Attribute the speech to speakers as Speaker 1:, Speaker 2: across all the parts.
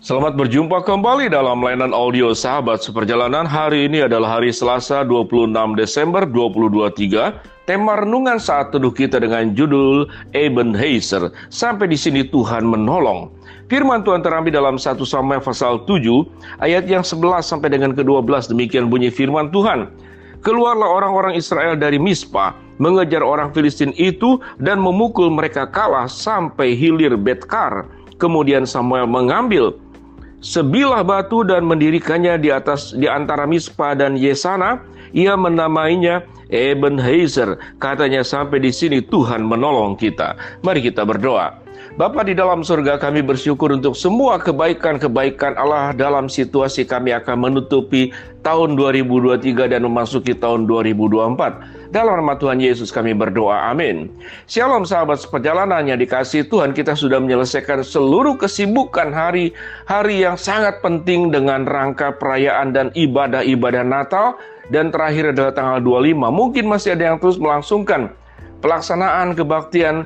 Speaker 1: Selamat berjumpa kembali dalam layanan audio Sahabat Seperjalanan. Hari ini adalah hari Selasa 26 Desember 2023. Tema renungan saat teduh kita dengan judul Ebenezer. Sampai di sini Tuhan menolong. Firman Tuhan terambil dalam 1 Samuel pasal 7 ayat yang 11 sampai dengan ke-12. Demikian bunyi firman Tuhan. Keluarlah orang-orang Israel dari Mispa, mengejar orang Filistin itu dan memukul mereka kalah sampai hilir Betkar. Kemudian Samuel mengambil sebilah batu dan mendirikannya di antara Mispa dan Yesana. Ia menamainya Ebenezer. Katanya, sampai di sini Tuhan menolong kita. Mari kita berdoa. Bapa di dalam surga, kami bersyukur untuk semua kebaikan-kebaikan Allah dalam situasi kami akan menutupi tahun 2023 dan memasuki tahun 2024. Dalam nama Tuhan Yesus kami berdoa, amin. Shalom sahabat seperjalanan yang dikasihi Tuhan, kita sudah menyelesaikan seluruh kesibukan hari yang sangat penting dengan rangka perayaan dan ibadah-ibadah Natal. Dan terakhir adalah tanggal 25. Mungkin masih ada yang terus melangsungkan pelaksanaan kebaktian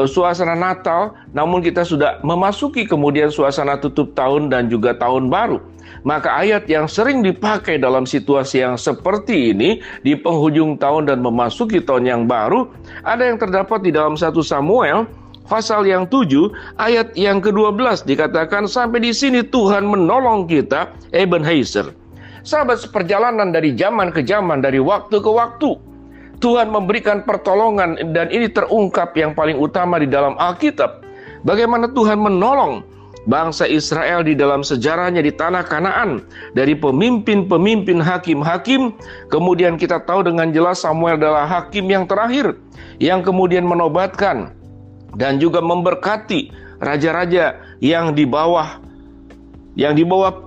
Speaker 1: suasana Natal, namun kita sudah memasuki kemudian suasana tutup tahun dan juga tahun baru. Maka ayat yang sering dipakai dalam situasi yang seperti ini di penghujung tahun dan memasuki tahun yang baru, ada yang terdapat di dalam 1 Samuel pasal yang 7 ayat yang ke-12, dikatakan sampai di sini Tuhan menolong kita, Ebenezer. Sahabat seperjalanan, dari zaman ke zaman, dari waktu ke waktu, Tuhan memberikan pertolongan, dan ini terungkap yang paling utama di dalam Alkitab. Bagaimana Tuhan menolong bangsa Israel di dalam sejarahnya di tanah Kanaan, dari pemimpin-pemimpin, hakim-hakim. Kemudian kita tahu dengan jelas Samuel adalah hakim yang terakhir, yang kemudian menobatkan dan juga memberkati raja-raja yang di bawah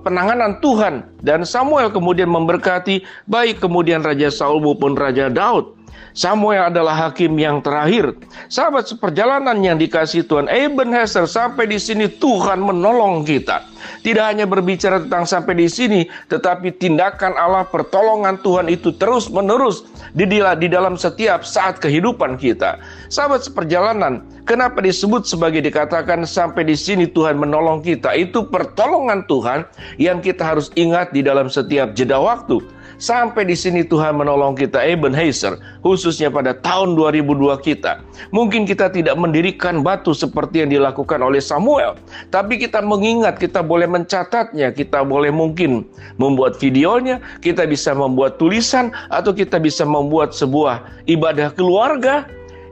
Speaker 1: penanganan Tuhan. Dan Samuel kemudian memberkati baik kemudian Raja Saul maupun Raja Daud. Samuel adalah hakim yang terakhir. Sahabat seperjalanan yang dikasihi Tuhan, Ebenezer, sampai di sini Tuhan menolong kita. Tidak hanya berbicara tentang sampai di sini, tetapi tindakan Allah, pertolongan Tuhan itu terus menerus di dalam setiap saat kehidupan kita. Sahabat seperjalanan, kenapa disebut sebagai dikatakan sampai di sini Tuhan menolong kita? Itu pertolongan Tuhan yang kita harus ingat di dalam setiap jeda waktu. Sampai di sini Tuhan menolong kita, Ebenezer, khususnya pada tahun 2002 kita. Mungkin kita tidak mendirikan batu seperti yang dilakukan oleh Samuel, tapi kita mengingat, kita boleh mencatatnya, kita boleh mungkin membuat videonya, kita bisa membuat tulisan, atau kita bisa membuat sebuah ibadah keluarga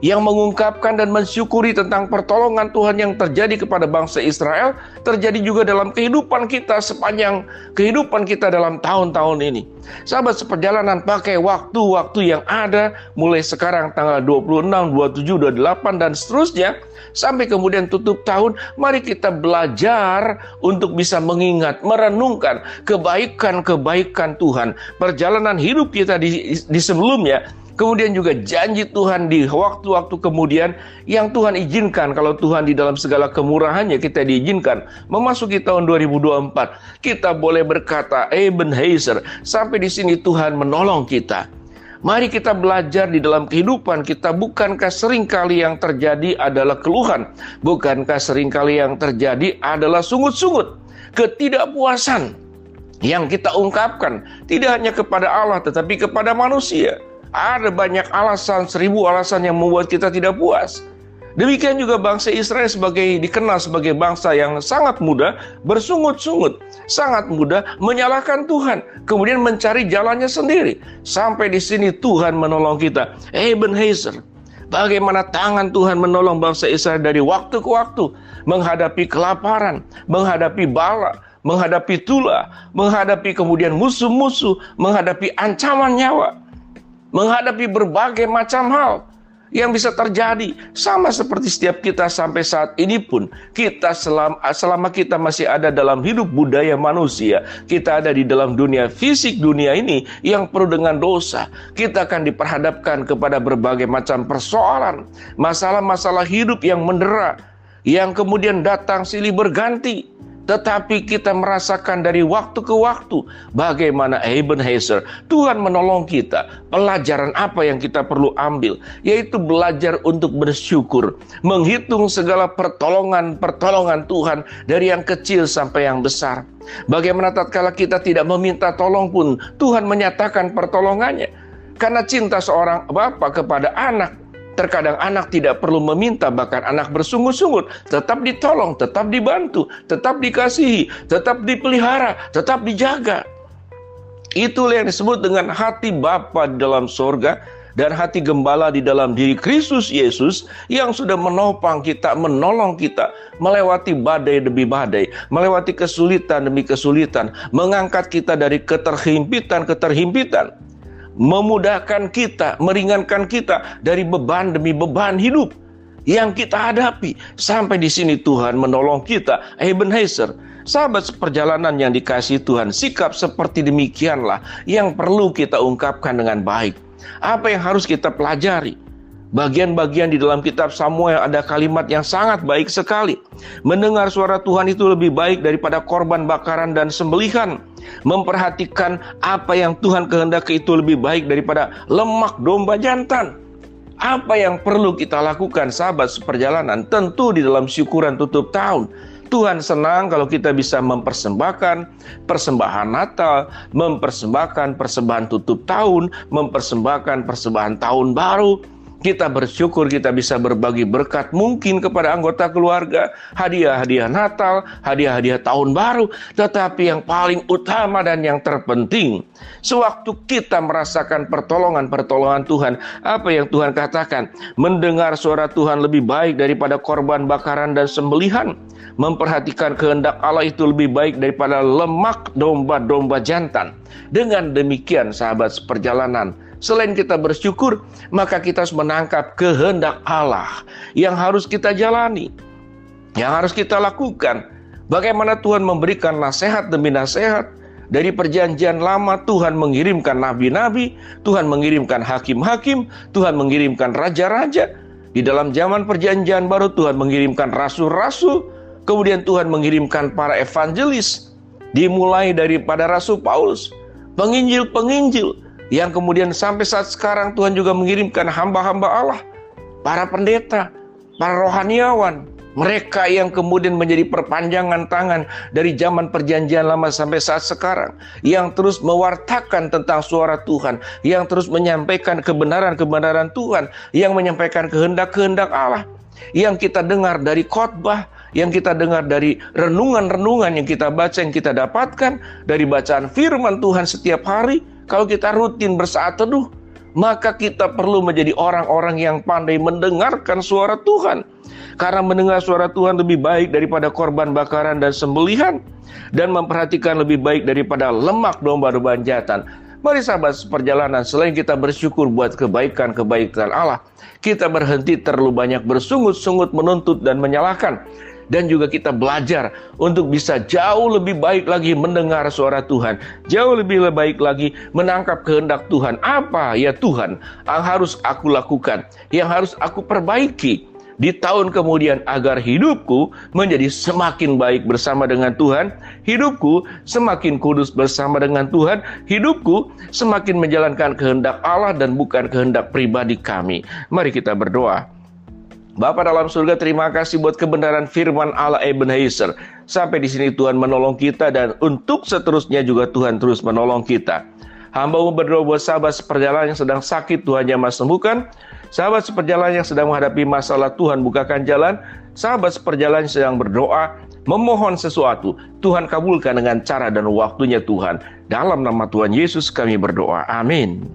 Speaker 1: yang mengungkapkan dan mensyukuri tentang pertolongan Tuhan yang terjadi kepada bangsa Israel, terjadi juga dalam kehidupan kita sepanjang kehidupan kita dalam tahun-tahun ini. Sahabat seperjalanan, pakai waktu-waktu yang ada, mulai sekarang tanggal 26, 27, 28 dan seterusnya, sampai kemudian tutup tahun. Mari kita belajar untuk bisa mengingat, merenungkan kebaikan-kebaikan Tuhan, perjalanan hidup kita di sebelumnya. Kemudian juga janji Tuhan di waktu-waktu kemudian yang Tuhan izinkan. Kalau Tuhan di dalam segala kemurahannya kita diizinkan memasuki tahun 2024, kita boleh berkata, Ebenezer, sampai di sini Tuhan menolong kita. Mari kita belajar di dalam kehidupan kita. Bukankah seringkali yang terjadi adalah keluhan? Bukankah seringkali yang terjadi adalah sungut-sungut, ketidakpuasan yang kita ungkapkan, tidak hanya kepada Allah tetapi kepada manusia. Ada banyak alasan, 1000 alasan yang membuat kita tidak puas. Demikian juga bangsa Israel dikenal sebagai bangsa yang sangat mudah bersungut-sungut, sangat mudah menyalahkan Tuhan, kemudian mencari jalannya sendiri. Sampai di sini Tuhan menolong kita, Ebenezer. Bagaimana tangan Tuhan menolong bangsa Israel dari waktu ke waktu, menghadapi kelaparan, menghadapi bala, menghadapi tula, menghadapi kemudian musuh-musuh, menghadapi ancaman nyawa, menghadapi berbagai macam hal yang bisa terjadi. Sama seperti setiap kita sampai saat ini pun, kita selama kita masih ada dalam hidup budaya manusia, kita ada di dalam dunia fisik dunia ini yang penuh dengan dosa. Kita akan diperhadapkan kepada berbagai macam persoalan, masalah-masalah hidup yang mendera, yang kemudian datang silih berganti. tetapi kita merasakan dari waktu ke waktu bagaimana Ebenezer, Tuhan menolong kita. Pelajaran apa yang kita perlu ambil, yaitu belajar untuk bersyukur, menghitung segala pertolongan Tuhan dari yang kecil sampai yang besar. Bagaimana tatkala kita tidak meminta tolong pun Tuhan menyatakan pertolongannya. Karena cinta seorang bapa kepada anak, terkadang anak tidak perlu meminta, bahkan anak bersungut-sungut, tetap ditolong, tetap dibantu, tetap dikasihi, tetap dipelihara, tetap dijaga. Itulah yang disebut dengan hati Bapa di dalam sorga dan hati gembala di dalam diri Kristus Yesus yang sudah menopang kita, menolong kita, melewati badai demi badai, melewati kesulitan demi kesulitan, mengangkat kita dari keterhimpitan, memudahkan kita, meringankan kita dari beban demi beban hidup yang kita hadapi. Sampai di sini Tuhan menolong kita. Ebenezer, sahabat seperjalanan yang dikasihi Tuhan, sikap seperti demikianlah yang perlu kita ungkapkan dengan baik. Apa yang harus kita pelajari? Bagian-bagian di dalam kitab Samuel ada kalimat yang sangat baik sekali. Mendengar suara Tuhan itu lebih baik daripada korban bakaran dan sembelihan. Memperhatikan apa yang Tuhan kehendaki itu lebih baik daripada lemak domba jantan. Apa yang perlu kita lakukan sahabat seperjalanan? Tentu di dalam syukuran tutup tahun. Tuhan senang kalau kita bisa mempersembahkan persembahan Natal, mempersembahkan persembahan tutup tahun, mempersembahkan persembahan tahun baru. Kita bersyukur kita bisa berbagi berkat mungkin kepada anggota keluarga, hadiah-hadiah Natal, hadiah-hadiah tahun baru. Tetapi yang paling utama dan yang terpenting, sewaktu kita merasakan pertolongan Tuhan, apa yang Tuhan katakan? Mendengar suara Tuhan lebih baik daripada korban bakaran dan sembelihan. Memperhatikan kehendak Allah itu lebih baik daripada lemak domba-domba jantan. Dengan demikian sahabat seperjalanan, selain kita bersyukur, maka kita harus menangkap kehendak Allah yang harus kita jalani, yang harus kita lakukan. Bagaimana Tuhan memberikan nasihat demi nasihat. Dari perjanjian lama Tuhan mengirimkan nabi-nabi, Tuhan mengirimkan hakim-hakim, Tuhan mengirimkan raja-raja. Di dalam zaman perjanjian baru Tuhan mengirimkan rasul-rasul, kemudian Tuhan mengirimkan para evangelis, dimulai daripada Rasul Paulus, penginjil-penginjil, yang kemudian sampai saat sekarang Tuhan juga mengirimkan hamba-hamba Allah, para pendeta, para rohaniawan, mereka yang kemudian menjadi perpanjangan tangan dari zaman perjanjian lama sampai saat sekarang, yang terus mewartakan tentang suara Tuhan, yang terus menyampaikan kebenaran-kebenaran Tuhan, yang menyampaikan kehendak-kehendak Allah, yang kita dengar dari khotbah, yang kita dengar dari renungan-renungan yang kita baca, yang kita dapatkan dari bacaan firman Tuhan setiap hari. Kalau kita rutin bersaat teduh, maka kita perlu menjadi orang-orang yang pandai mendengarkan suara Tuhan. Karena mendengar suara Tuhan lebih baik daripada korban bakaran dan sembelihan, dan memperhatikan lebih baik daripada lemak domba-domba jantan. Mari sahabat seperjalanan, selain kita bersyukur buat kebaikan-kebaikan Allah, kita berhenti terlalu banyak bersungut-sungut, menuntut dan menyalahkan. Dan juga kita belajar untuk bisa jauh lebih baik lagi mendengar suara Tuhan, jauh lebih baik lagi menangkap kehendak Tuhan. Apa ya Tuhan yang harus aku lakukan, yang harus aku perbaiki di tahun kemudian agar hidupku menjadi semakin baik bersama dengan Tuhan, hidupku semakin kudus bersama dengan Tuhan, hidupku semakin menjalankan kehendak Allah dan bukan kehendak pribadi kami. Mari kita berdoa. Bapa dalam surga, terima kasih buat kebenaran firman Allah Ebenezer. Sampai di sini Tuhan menolong kita, dan untuk seterusnya juga Tuhan terus menolong kita. Hamba-Mu berdoa buat sahabat seperjalanan yang sedang sakit, Tuhan jamah sembuhkan. Sahabat seperjalanan yang sedang menghadapi masalah, Tuhan bukakan jalan. Sahabat seperjalanan yang sedang berdoa, memohon sesuatu, Tuhan kabulkan dengan cara dan waktunya Tuhan. Dalam nama Tuhan Yesus kami berdoa. Amin.